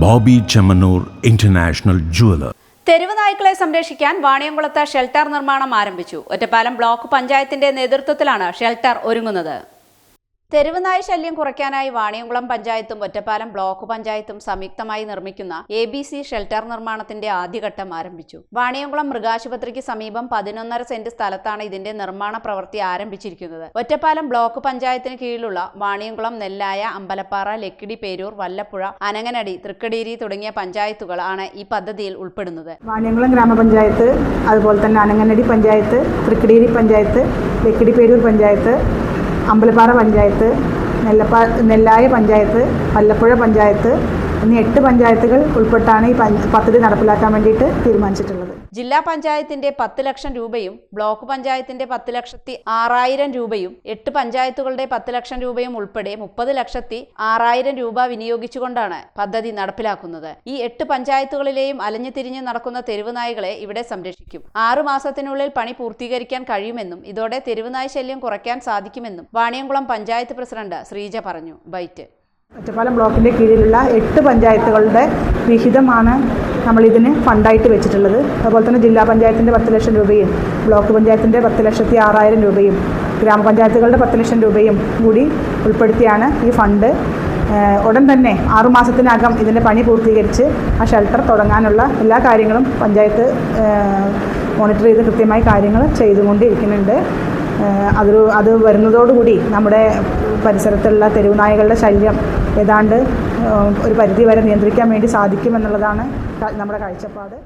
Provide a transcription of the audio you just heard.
Bobby Chemmanur international jeweller. തെരുവ് നായ്ക്കളെ സംരക്ഷിക്കാൻ വാണിയംകുളത്ത് ഷെൽട്ടർ നിർമ്മാണം ആരംഭിച്ചു. ഒറ്റപ്പാലം ബ്ലോക്ക് പഞ്ചായത്തിന്റെ നേതൃത്വത്തിലാണ് ഷെൽട്ടർ ഒരുങ്ങുന്നത്. തെരുവ് നായ ശല്യം കുറയ്ക്കാനായി വാണിയംകുളം പഞ്ചായത്തും ഒറ്റപ്പാലം ബ്ലോക്ക് പഞ്ചായത്തും സംയുക്തമായി നിർമ്മിക്കുന്ന ABC ഷെൽട്ടർ നിർമ്മാണത്തിന്റെ ആദ്യഘട്ടം ആരംഭിച്ചു. വാണിയംകുളം മൃഗാശുപത്രിക്ക് സമീപം 11.5 സെന്റ് സ്ഥലത്താണ് ഇതിന്റെ നിർമ്മാണ പ്രവൃത്തി ആരംഭിച്ചിരിക്കുന്നത്. ഒറ്റപ്പാലം ബ്ലോക്ക് പഞ്ചായത്തിന് കീഴിലുള്ള വാണിയംകുളം, നെല്ലായ, അമ്പലപ്പാറ, ലക്കിടി, പേരൂർ, വല്ലപ്പുഴ, അനങ്ങനടി, തൃക്കടീരി തുടങ്ങിയ പഞ്ചായത്തുകൾ ആണ് ഈ പദ്ധതിയിൽ ഉൾപ്പെടുന്നത്. വാണിയംകുളം ഗ്രാമപഞ്ചായത്ത്, അതുപോലെ തന്നെ അനങ്ങനടി പഞ്ചായത്ത്, തൃക്കടീരി പഞ്ചായത്ത്, ലക്കിടി, പേരൂർ പഞ്ചായത്ത്, അമ്പലപ്പാറ പഞ്ചായത്ത്, നെല്ലായ പഞ്ചായത്ത്, വല്ലപ്പുഴ പഞ്ചായത്ത് എന്നീ 8 പഞ്ചായത്തുകൾ ഉൾപ്പെട്ടാണ് ഈ പദ്ധതി നടപ്പിലാക്കാൻ വേണ്ടിയിട്ട് തീരുമാനിച്ചിട്ടുള്ളത്. ജില്ലാ പഞ്ചായത്തിന്റെ 10 ലക്ഷം രൂപയും ബ്ലോക്ക് പഞ്ചായത്തിന്റെ 10,06,000 രൂപയും 8 പഞ്ചായത്തുകളുടെ 10 ലക്ഷം രൂപയും ഉൾപ്പെടെ 30,06,000 രൂപ വിനിയോഗിച്ചുകൊണ്ടാണ് പദ്ധതി നടപ്പിലാക്കുന്നത്. ഈ 8 പഞ്ചായത്തുകളിലെയും അലഞ്ഞു തിരിഞ്ഞ് നടക്കുന്ന തെരുവ് നായ്കളെ ഇവിടെ സംരക്ഷിക്കും. 6 മാസത്തിനുള്ളിൽ പണി പൂർത്തീകരിക്കാൻ കഴിയുമെന്നും ഇതോടെ തെരുവുനായ ശല്യം കുറയ്ക്കാൻ സാധിക്കുമെന്നും വാണിയംകുളം പഞ്ചായത്ത് പ്രസിഡന്റ് ശ്രീജ പറഞ്ഞു. ബൈറ്റ്. ഒറ്റപ്പാലം ബ്ലോക്കിൻ്റെ കീഴിലുള്ള 8 പഞ്ചായത്തുകളുടെ വിഹിതമാണ് നമ്മളിതിന് ഫണ്ടായിട്ട് വെച്ചിട്ടുള്ളത്. അതുപോലെ തന്നെ ജില്ലാ പഞ്ചായത്തിൻ്റെ 10 ലക്ഷം രൂപയും ബ്ലോക്ക് പഞ്ചായത്തിൻ്റെ 10,06,000 രൂപയും ഗ്രാമപഞ്ചായത്തുകളുടെ 10 ലക്ഷം രൂപയും കൂടി ഉൾപ്പെടുത്തിയാണ് ഈ ഫണ്ട്. ഉടൻ തന്നെ 6 മാസത്തിനകം ഇതിൻ്റെ പണി പൂർത്തീകരിച്ച് ആ ഷെൽട്ടർ തുടങ്ങാനുള്ള എല്ലാ കാര്യങ്ങളും പഞ്ചായത്ത് മോണിറ്റർ ചെയ്ത് കൃത്യമായി കാര്യങ്ങൾ ചെയ്തുകൊണ്ടിരിക്കുന്നുണ്ട്. അത് വരുന്നതോടുകൂടി നമ്മുടെ പരിസരത്തുള്ള തെരുവുനായകളുടെ ശല്യം ഏതാണ്ട് ഒരു പരിധി വരെ നിയന്ത്രിക്കാൻ വേണ്ടി സാധിക്കുമെന്നുള്ളതാണ് നമ്മുടെ കാഴ്ചപ്പാട്.